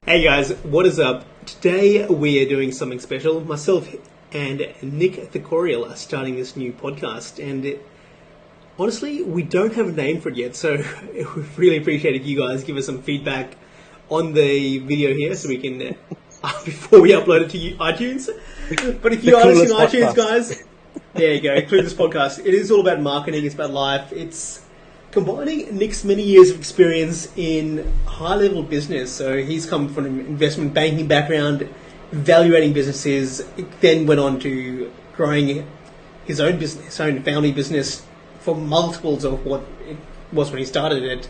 Hey guys, what is up? Today we are doing something special. Myself and Nick Thicorial are starting this new podcast, and honestly, we don't have a name for it yet, so we really appreciate if you guys give us some feedback on the video here so we can, before we upload it to iTunes. But if you are listening to iTunes, guys, there you go, Clueless Podcast. It is all about marketing, it's about life, it's combining Nick's many years of experience in high-level business. So he's come from an investment banking background, evaluating businesses, then went on to growing his own business, his own family business, for multiples of what it was when he started it.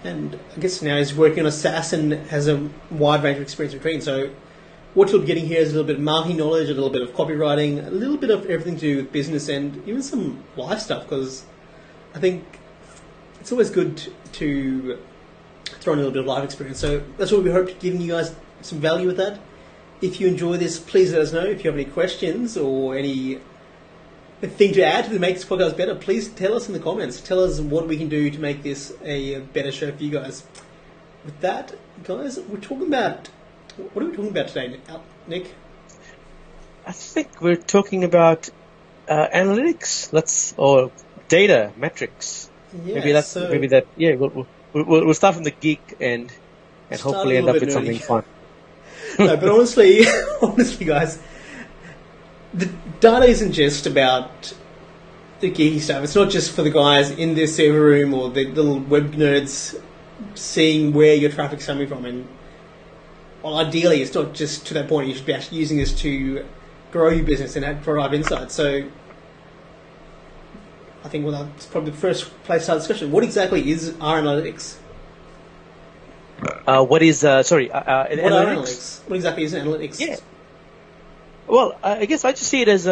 And I guess now he's working on a SaaS and has a wide range of experience between. So what you're getting here is a little bit of marketing knowledge, a little bit of copywriting, a little bit of everything to do with business, and even some life stuff, because I think it's always good to throw in a little bit of life experience. So that's what we hope to giving you guys some value with that. If you enjoy this, please let us know. If you have any questions or any thing to add to make this podcast better, please tell us in the comments. Tell us what we can do to make this a better show for you guys. With that, guys, what are we talking about today, Nick? I think we're talking about analytics, or data metrics. Yeah, We'll start from the geek and hopefully end up with something fun. No, but honestly, guys, the data isn't just about the geeky stuff. It's not just for the guys in their server room or the little web nerds seeing where your traffic's coming from. And well, ideally, it's not just to that point. You should be actually using this to grow your business and provide insights. So I think that's probably the first place to start the discussion. What exactly is our analytics? What analytics? analytics? What exactly is analytics? Yeah. Well, I guess I just see it as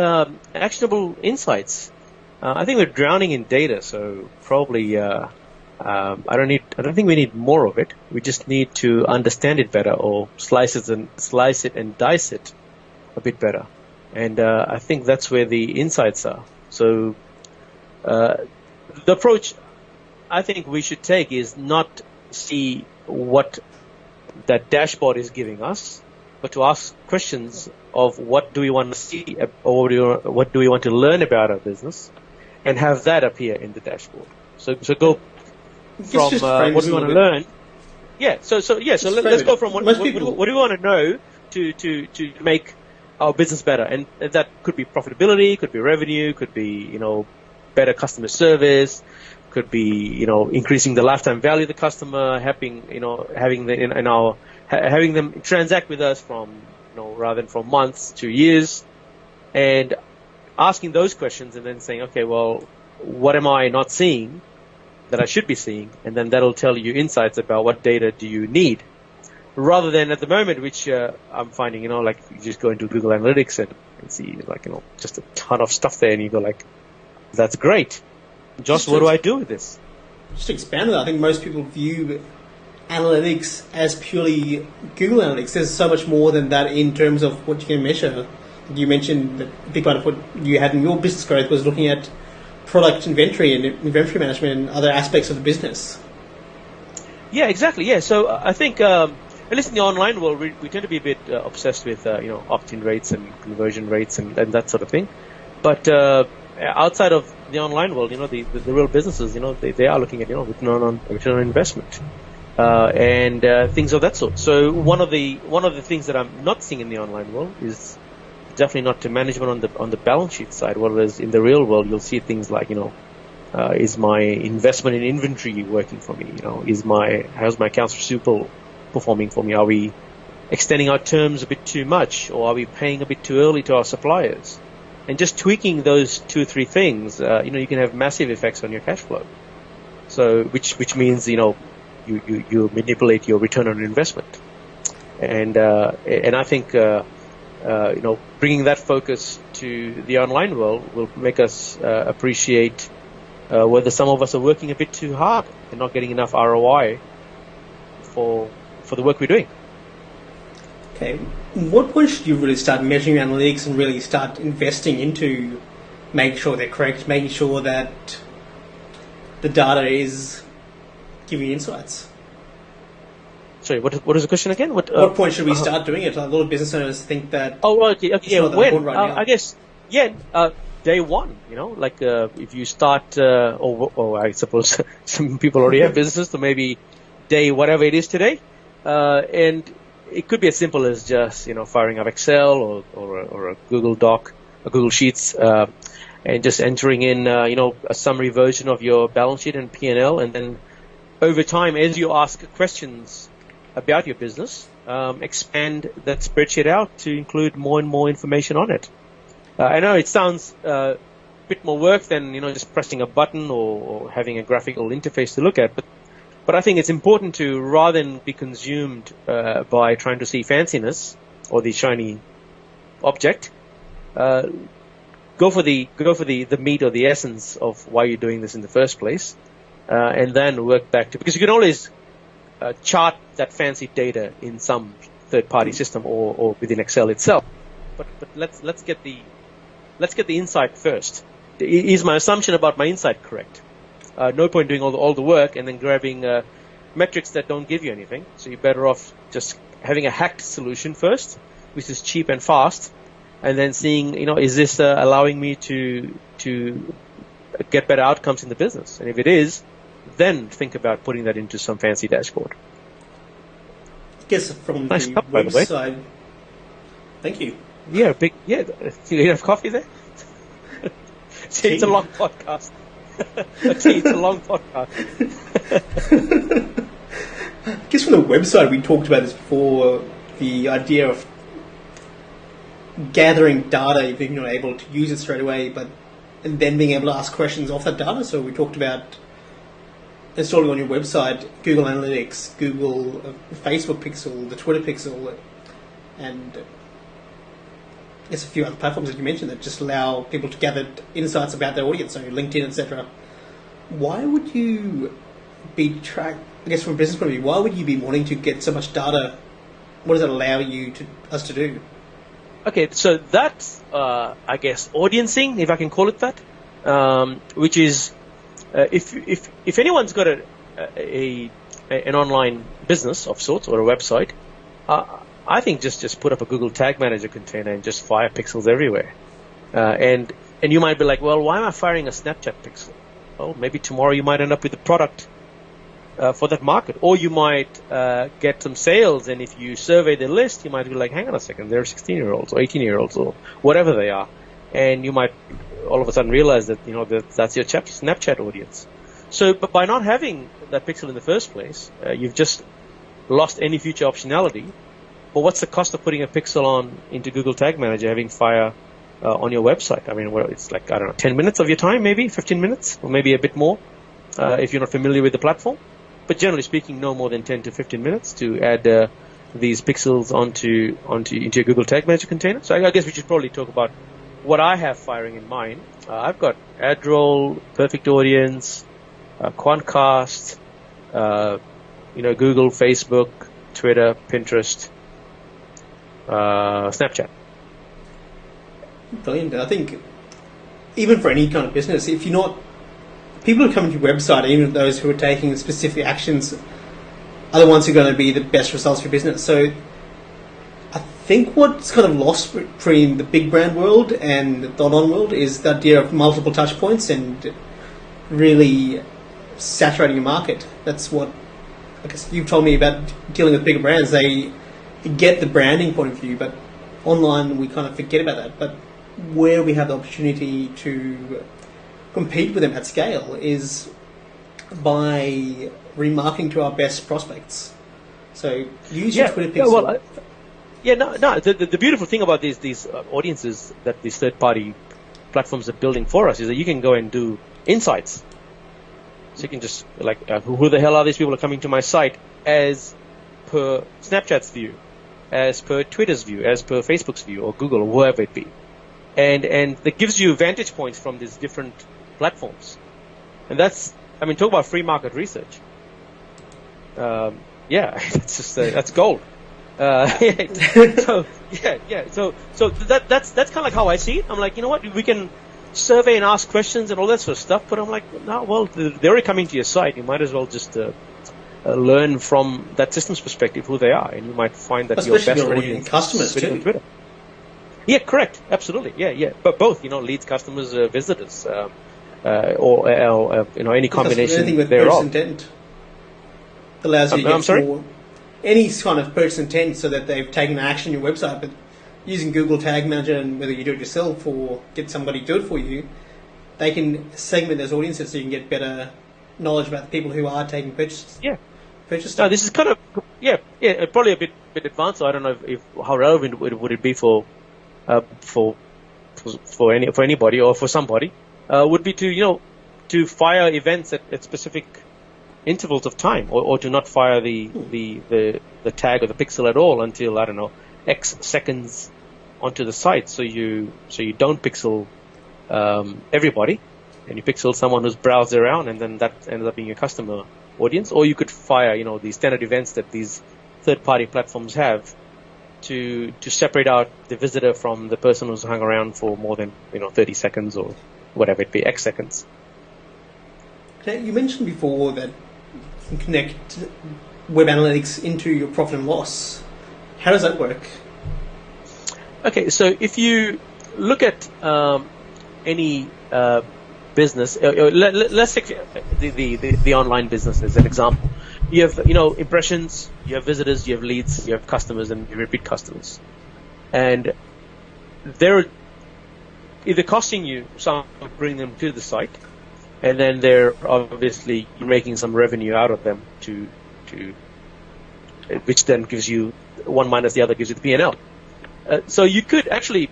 actionable insights. I think we're drowning in data, so probably I don't think we need more of it. We just need to understand it better, or slice it and dice it a bit better. And I think that's where the insights are. So the approach I think we should take is not see what that dashboard is giving us, but to ask questions of what do we want to see, or what do we want to learn about our business, and have that appear in the dashboard. So go from what we want to learn. Yeah. So let's go from what do we want to know to make our business better, and that could be profitability, could be revenue, could be better customer service, could be increasing the lifetime value of the customer, having them transact with us from rather than from months to years, and asking those questions, and then saying, okay, well, what am I not seeing that I should be seeing? And then that'll tell you insights about what data do you need, rather than at the moment, which I'm finding, like you just go into Google Analytics and see just a ton of stuff there, and you go like, that's great. Josh, what do I do with this? Just to expand on that, I think most people view analytics as purely Google Analytics. There's so much more than that in terms of what you can measure. You mentioned that a big part of what you had in your business growth was looking at product inventory and inventory management and other aspects of the business. Yeah, exactly. Yeah, so I think, at least in the online world, we tend to be a bit obsessed with opt-in rates and conversion rates and that sort of thing. But outside of the online world, the real businesses, they are looking at return on investment and things of that sort. So one of the things that I'm not seeing in the online world is definitely not to management on the balance sheet side. Whereas in the real world, you'll see things like is my investment in inventory working for me? How's my accounts receivable performing for me? Are we extending our terms a bit too much, or are we paying a bit too early to our suppliers? And just tweaking those 2 or 3 things, you can have massive effects on your cash flow. So, which means you manipulate your return on investment, and I think bringing that focus to the online world will make us appreciate whether some of us are working a bit too hard and not getting enough ROI for the work we're doing. Okay, what point should you really start measuring analytics and really start investing into making sure they're correct, making sure that the data is giving you insights? Sorry, what is the question again? What point should we start doing it? A lot of business owners think that. Oh, okay, yeah. not that When? important right now. I guess, day one. Like if you start, or I suppose some people already have businesses, so maybe day whatever it is today, and it could be as simple as just firing up Excel or a Google Doc, a Google Sheets, and just entering in a summary version of your balance sheet and P&L, and then over time, as you ask questions about your business, expand that spreadsheet out to include more and more information on it. I know it sounds a bit more work than just pressing a button or having a graphical interface to look at, but I think it's important to, rather than be consumed by trying to see fanciness or the shiny object, go for the meat or the essence of why you're doing this in the first place, and then work back to, because you can always chart that fancy data in some third-party system or within Excel itself. But let's get the insight first. Is my assumption about my insight correct? No point doing all the work and then grabbing metrics that don't give you anything. So you're better off just having a hacked solution first, which is cheap and fast, and then seeing, is this allowing me to get better outcomes in the business? And if it is, then think about putting that into some fancy dashboard. I guess from nice the cup, by the way. website. Thank you. Yeah, you have coffee there? See, it's a long podcast. It's a long podcast. I guess from the website, we talked about this before, the idea of gathering data if you're not able to use it straight away, and then being able to ask questions off that data. So we talked about installing on your website Google Analytics, Google Facebook Pixel, the Twitter Pixel, and there's a few other platforms that you mentioned that just allow people to gather insights about their audience, so LinkedIn, etc. Why would you be I guess from a business point of view, why would you be wanting to get so much data? What does that allow us to do? Okay, so that's, I guess, audiencing, if I can call it that, which is, if anyone's got an online business of sorts or a website, I think just put up a Google Tag Manager container and just fire pixels everywhere. And you might be like, well, why am I firing a Snapchat pixel? Well, maybe tomorrow you might end up with a product for that market, or you might get some sales, and if you survey the list, you might be like, hang on a second, they're 16-year-olds or 18-year-olds or whatever they are, and you might all of a sudden realize that that's your Snapchat audience. So, but by not having that pixel in the first place, you've just lost any future optionality. But what's the cost of putting a pixel into Google Tag Manager, having fire on your website? I mean, it's like, I don't know, 10 minutes of your time, maybe 15 minutes, or maybe a bit more, if you're not familiar with the platform. But generally speaking, no more than 10 to 15 minutes to add these pixels into your Google Tag Manager container. So I guess we should probably talk about what I have firing in mind. I've got AdRoll, Perfect Audience, Quantcast, Google, Facebook, Twitter, Pinterest, Snapchat. Brilliant. I think even for any kind of business, if you're not, people who come to your website, even those who are taking specific actions, are the ones who are going to be the best results for your business. So I think what's kind of lost between the big brand world and the online world is the idea of multiple touch points and really saturating your market. That's what, I guess you've told me about dealing with bigger brands. They get the branding point of view, but online we kind of forget about that. But where we have the opportunity to compete with them at scale is by remarketing to our best prospects. So use your Twitter pixel. The beautiful thing about these audiences that these third-party platforms are building for us is that you can go and do insights. So you can just, who the hell are these people who are coming to my site as per Snapchat's view, as per Twitter's view, as per Facebook's view, or Google, or whoever it be. And that gives you vantage points from these different platforms. And talk about free market research. It's just, that's gold. So that's kind of like how I see it. I'm like, you know what, we can survey and ask questions and all that sort of stuff, but I'm like, no, well, they're already coming to your site. You might as well just learn from that system's perspective who they are, and you might find that your especially best your audience customers is on too. Twitter. Yeah, correct, absolutely, yeah, but both, leads, customers, visitors, or any combination Anything with thereof. purchase intent allows you to get I'm sorry? more, any kind of purchase intent, so that they've taken action on your website. But using Google Tag Manager, and whether you do it yourself or get somebody to do it for you, they can segment those audiences so you can get better knowledge about the people who are taking purchase. Yeah. Purchase. No, this is kind of probably a bit advanced. So I don't know if how relevant would it be for anybody or for somebody. Would be to fire events at specific intervals of time, or to not fire the tag or the pixel at all until, I don't know, X seconds onto the site. So you don't pixel everybody, and you pixel someone who's browsed around, and then that ends up being your customer audience. Or you could fire the standard events that these third-party platforms have to separate out the visitor from the person who's hung around for more than 30 seconds or whatever it be, X seconds. Now, you mentioned before that you can connect web analytics into your profit and loss. How does that work? Okay, so if you look at any business, let's take the online business as an example. You have impressions, you have visitors, you have leads, you have customers, and you repeat customers, and they're either costing you some to bring them to the site, and then they're obviously making some revenue out of them to which then gives you one minus the other gives you the P&L. So you could actually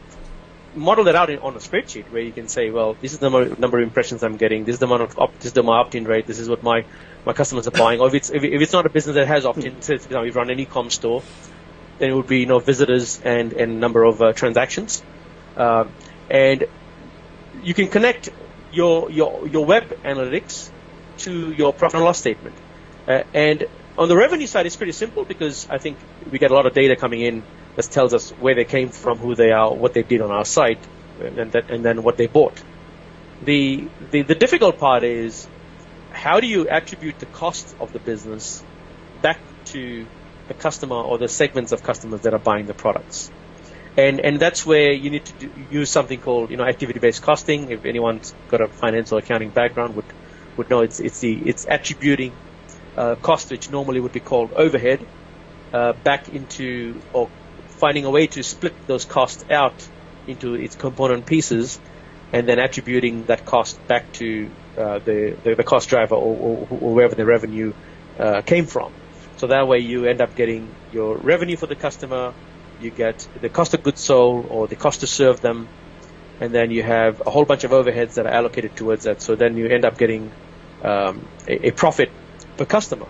model that out on a spreadsheet where you can say, well, this is the number of impressions I'm getting, this is the amount of this is my opt-in rate, this is what my customers are buying. Or if it's not a business that has opt-in, say, you run an e-com store, then it would be visitors and number of transactions, and you can connect your web analytics to your profit and loss statement. And on the revenue side, it's pretty simple, because I think we get a lot of data coming in that tells us where they came from, who they are, what they did on our site, and then what they bought. The difficult part is, how do you attribute the cost of the business back to the customer or the segments of customers that are buying the products? And that's where you need to use something called activity-based costing. If anyone's got a finance or accounting background, would know it's attributing cost, which normally would be called overhead, back into, or finding a way to split those costs out into its component pieces, and then attributing that cost back to the cost driver or wherever the revenue came from. So that way you end up getting your revenue for the customer, you get the cost of goods sold or the cost to serve them, and then you have a whole bunch of overheads that are allocated towards that. So then you end up getting a profit per customer.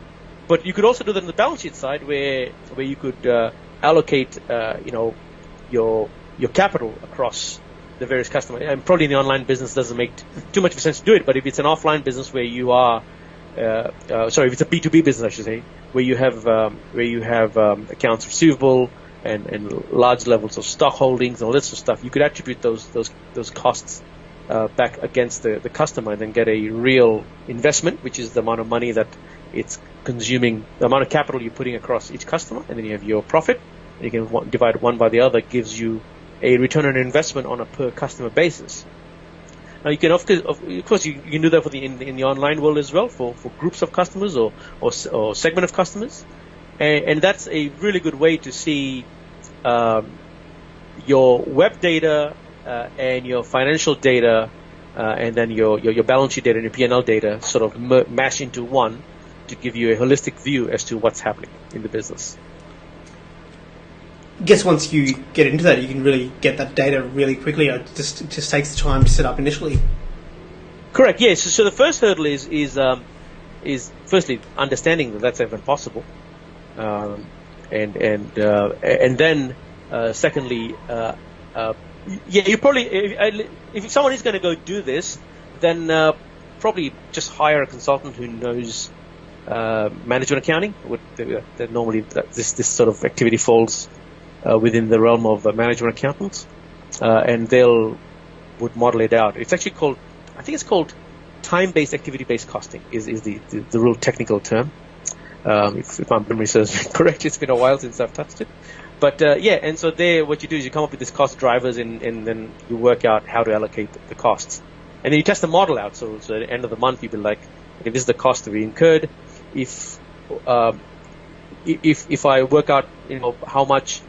But you could also do that on the balance sheet side, where you could allocate your capital across the various customers. And probably in the online business doesn't make too much of sense to do it. But if it's an offline business where you are, if it's a B2B business, I should say, where you have accounts receivable and large levels of stock holdings and all that sort of stuff, you could attribute those costs back against the customer, and then get a real investment, which is the amount of money that it's consuming, the amount of capital you're putting across each customer, and then you have your profit, and you can divide one by the other, gives you a return on investment on a per customer basis. Now you can of course you can do that in the online world as well, for groups of customers or segment of customers, and that's a really good way to see your web data and your financial data, and then your balance sheet data and your P&L data sort of mash into one, to give you a holistic view as to what's happening in the business. I guess once you get into that, you can really get that data really quickly. It just takes the time to set up initially. Correct. Yes. So the first hurdle is firstly understanding that that's even possible, and then secondly, you probably, if someone is going to go do this, then probably just hire a consultant who knows management accounting. That normally this sort of activity falls within the realm of management accountants, and would model it out. It's actually called, I think it's called time-based activity-based costing is the real technical term. if my memory serves me correctly. It's been a while since I've touched it. But and so there, what you do is you come up with these cost drivers, and then you work out how to allocate the costs. And then you test the model out. So at the end of the month, you'll be like, okay, this is the cost that we incurred. If I work out, how much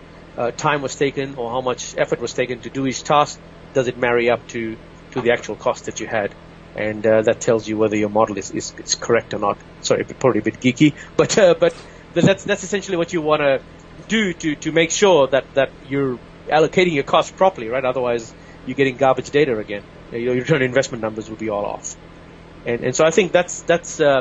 time was taken or how much effort was taken to do each task, does it marry up to the actual cost that you had? And that tells you whether your model is correct or not. Sorry, probably a bit geeky, but that's essentially what you want to do to make sure that you're allocating your costs properly, right? Otherwise, you're getting garbage data again. Your return on investment numbers will be all off. And so I think that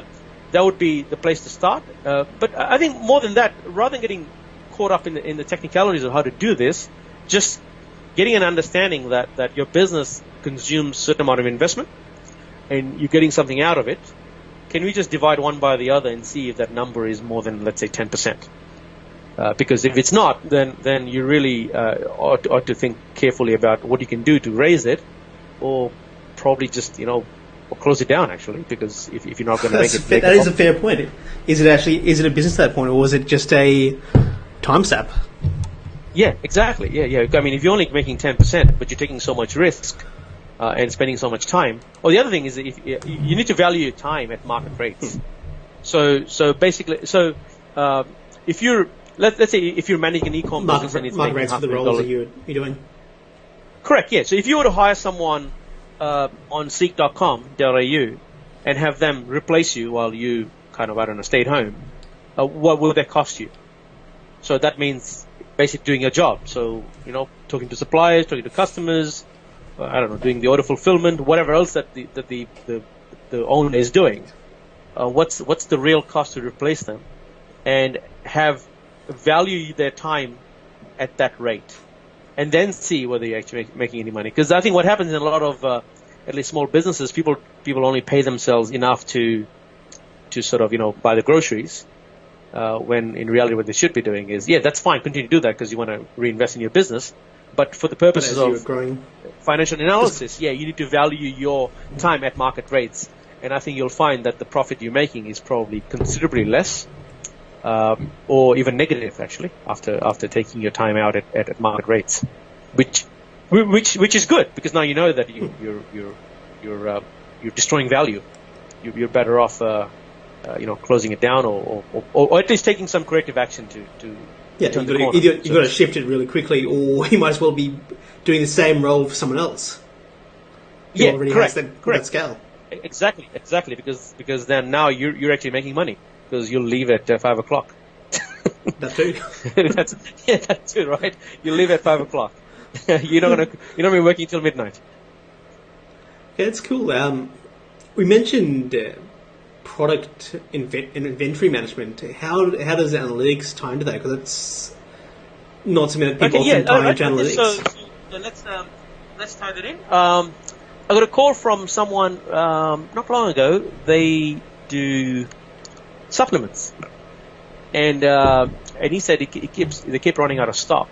would be the place to start. But I think more than that, rather than getting caught up in the technicalities of how to do this, just getting an understanding that your business consumes a certain amount of investment and you're getting something out of it. Can we just divide one by the other and see if that number is more than, let's say, 10%? Because if it's not, then you really ought to think carefully about what you can do to raise it, or probably just or close it down, actually, because if you're not going to make it. That is a fair point. Is it a business at that point, or was it just a time sap? Yeah, exactly. Yeah. I mean, if you're only making 10%, but you're taking so much risk and spending so much time. Or the other thing is that you need to value your time at market rates. So basically, if you're let's say if you're managing an e-com business and it's market rates for the roles that you're doing. Correct. Yeah. So if you were to hire someone on seek.com.au and have them replace you while you stay at home, what will that cost you? So that means basically doing your job. So, talking to suppliers, talking to customers, doing the order fulfillment, whatever else that the owner is doing. What's the real cost to replace them, and have value their time at that rate, and then see whether you're actually making any money. Because I think what happens in a lot of at least small businesses, people only pay themselves enough to sort of buy the groceries. When in reality what they should be doing is, that's fine, continue to do that because you want to reinvest in your business. But for the purposes of financial analysis, you need to value your time at market rates. And I think you'll find that the profit you're making is probably considerably less, or even negative, actually, after taking your time out at market rates, which is good, because now you know that you're destroying value. You're better off closing it down, or at least taking some corrective action to turn the corner. You've got to shift it really quickly, or you might as well be doing the same role for someone else. Who already has that scale. Exactly, because then now you're actually making money because you'll leave at 5 o'clock. That too. That too, right? You leave at 5 o'clock. You're not gonna be working till midnight. Yeah, it's cool. We mentioned product and inventory management. How does analytics tie into that? Because it's not something that people often tie into analytics. So let's tie that in. I got a call from someone not long ago. They do supplements, and he said they keep running out of stock.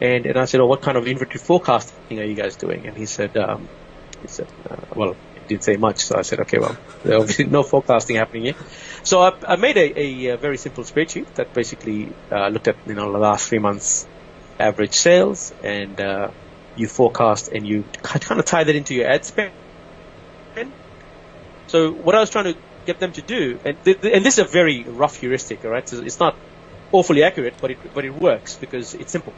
And I said, what kind of inventory forecasting are you guys doing? And he said, well, he didn't say much. So I said, okay, well, there's obviously no forecasting happening here. So I made a very simple spreadsheet that basically looked at the last 3 months average sales, and you forecast and you kind of tie that into your ad spend. So what I was trying to get them to do, and this is a very rough heuristic, all right? So it's not awfully accurate, but it works because it's simple.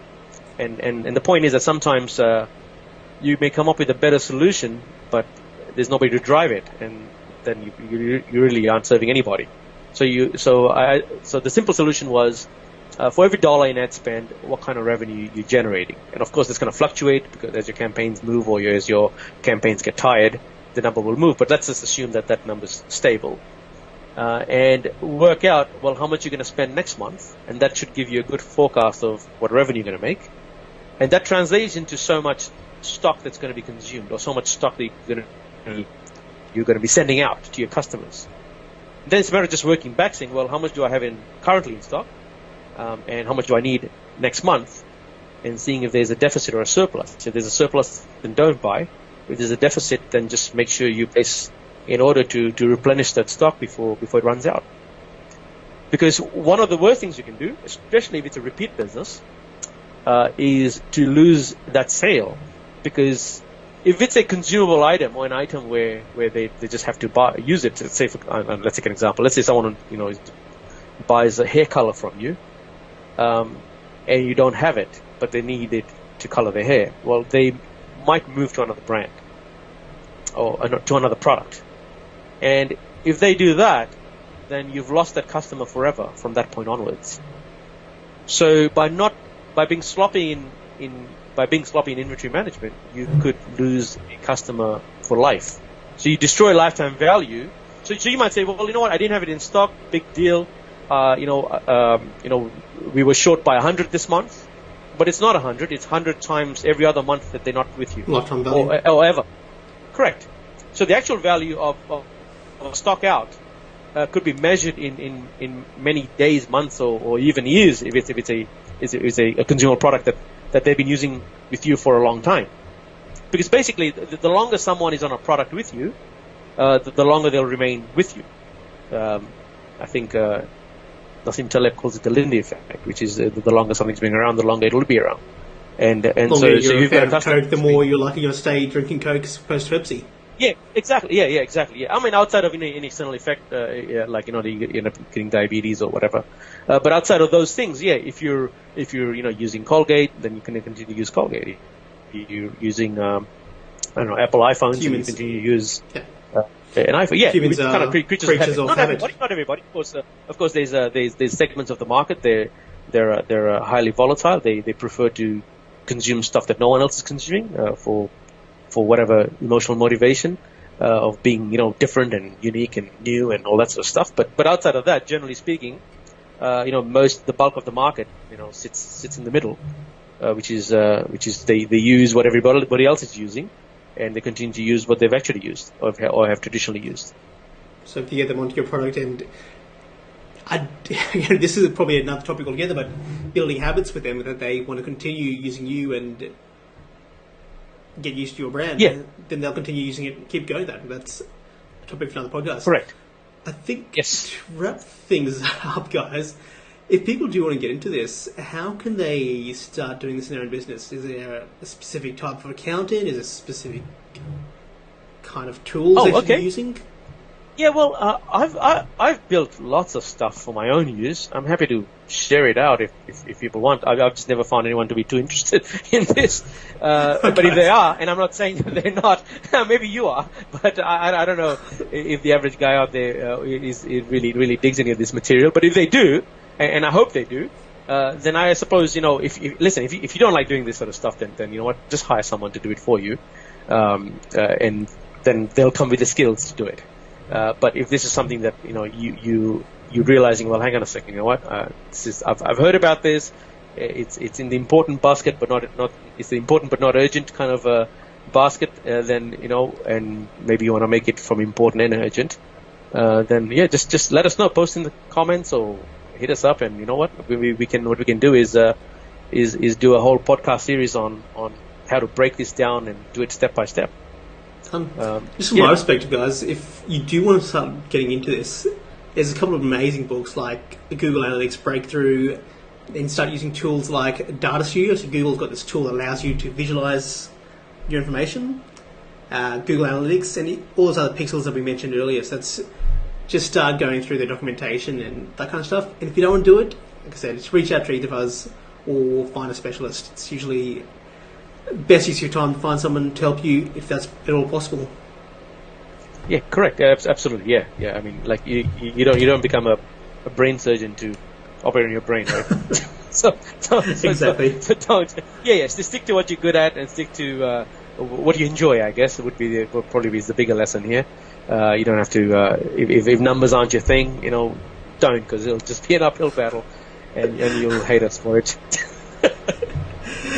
And the point is that sometimes you may come up with a better solution, but there's nobody to drive it, and then you really aren't serving anybody. So the simple solution was, for every dollar in ad spend, what kind of revenue you're generating. And of course, it's going to fluctuate because as your campaigns move or as your campaigns get tired, the number will move. But let's just assume that number's stable. And work out, how much you're going to spend next month. And that should give you a good forecast of what revenue you're going to make. And that translates into so much stock that's going to be consumed, or so much stock that you're going to be sending out to your customers. And then it's a matter of just working back, saying, how much do I have currently in stock? And how much do I need next month, and seeing if there's a deficit or a surplus. So if there's a surplus, then don't buy. If there's a deficit, then just make sure you place in order to replenish that stock before it runs out. Because one of the worst things you can do, especially if it's a repeat business, is to lose that sale. Because if it's a consumable item or an item where they just have to use it, let's say, let's take an example. Let's say someone, buys a hair color from you, and you don't have it, but they need it to color their hair. Well, they might move to another brand or to another product. And if they do that, then you've lost that customer forever from that point onwards. So by being sloppy in inventory management, you could lose a customer for life. So you destroy lifetime value. So you might say, well, you know what? I didn't have it in stock. Big deal. We were short by 100 this month, but it's not 100. It's 100 times every other month that they're not with you. Lifetime value. Or ever. Correct. So the actual value of stock out could be measured in many days, months, or even years if it's a consumer product that they've been using with you for a long time. Because basically, the longer someone is on a product with you, the longer they'll remain with you. I think Nassim Taleb calls it the Lindy effect, which is the longer something's been around, the longer it'll be around. And so you've got a customer. Coke, the more you're likely to stay drinking Coke as opposed to Pepsi. Yeah, exactly. Yeah, exactly. Yeah. I mean, outside of any external effect, you end up getting diabetes or whatever. But outside of those things, yeah, if you're using Colgate, then you can continue to use Colgate. If you're using Apple iPhones, then you continue to use an iPhone. Yeah, humans are kind of creatures of habit. Not everybody. Of course, there's segments of the market. They're highly volatile. They prefer to consume stuff that no one else is consuming for whatever emotional motivation of being, different and unique and new and all that sort of stuff. But outside of that, generally speaking, the bulk of the market, sits in the middle, which is they use what everybody else is using, and they continue to use what they've actually used or have traditionally used. So if you get them onto your product, and this is probably another topic altogether, but building habits with them that they want to continue using you and get used to your brand, then they'll continue using it and keep going that. That's a topic for another podcast. Correct. I think to wrap things up, guys, if people do want to get into this, how can they start doing this in their own business? Is there a specific type of accountant? Is there a specific kind of tools they should be using? Yeah, well, I've built lots of stuff for my own use. I'm happy to share it out if people want. I've just never found anyone to be too interested in this. But if they are, and I'm not saying that they're not, maybe you are, but I don't know if the average guy out there really digs any of this material. But if they do, and I hope they do, then I suppose, if you don't like doing this sort of stuff, then you know what, just hire someone to do it for you, and then they'll come with the skills to do it. But if this is something that you're realizing, well, hang on a second, you know what? I've heard about this. It's in the important basket, but not. It's the important but not urgent kind of basket. Then and maybe you want to make it from important and urgent. Then just let us know. Post in the comments or hit us up, and you know what? What we can do is do a whole podcast series on how to break this down and do it step by step. Just from my perspective, guys, if you do want to start getting into this, there's a couple of amazing books like the Google Analytics Breakthrough, and start using tools like Data Studio. So Google's got this tool that allows you to visualize your information, Google Analytics, and all those other pixels that we mentioned earlier. So that's just start going through the documentation and that kind of stuff. And if you don't want to do it, like I said, just reach out to either of us or find a specialist. It's usually best use of your time to find someone to help you if that's at all possible. Yeah, correct. Absolutely. Yeah. I mean, like you don't become a brain surgeon to operate on your brain, right? so exactly. So don't. Yeah. So stick to what you're good at and stick to what you enjoy. I guess would probably be the bigger lesson here. You don't have to if numbers aren't your thing, don't, because it'll just be an uphill battle, and you'll hate us for it.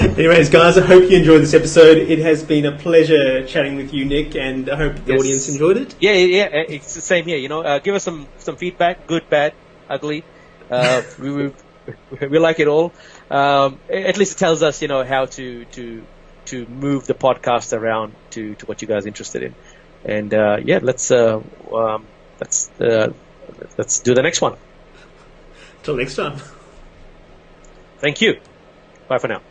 Anyways, guys, I hope you enjoyed this episode. It has been a pleasure chatting with you, Nick, and I hope the audience enjoyed it. Yeah, it's the same here. Give us some feedback, good, bad, ugly. We like it all. At least it tells us, how to move the podcast around to what you guys are interested in. And let's do the next one. Till next time. Thank you. Bye for now.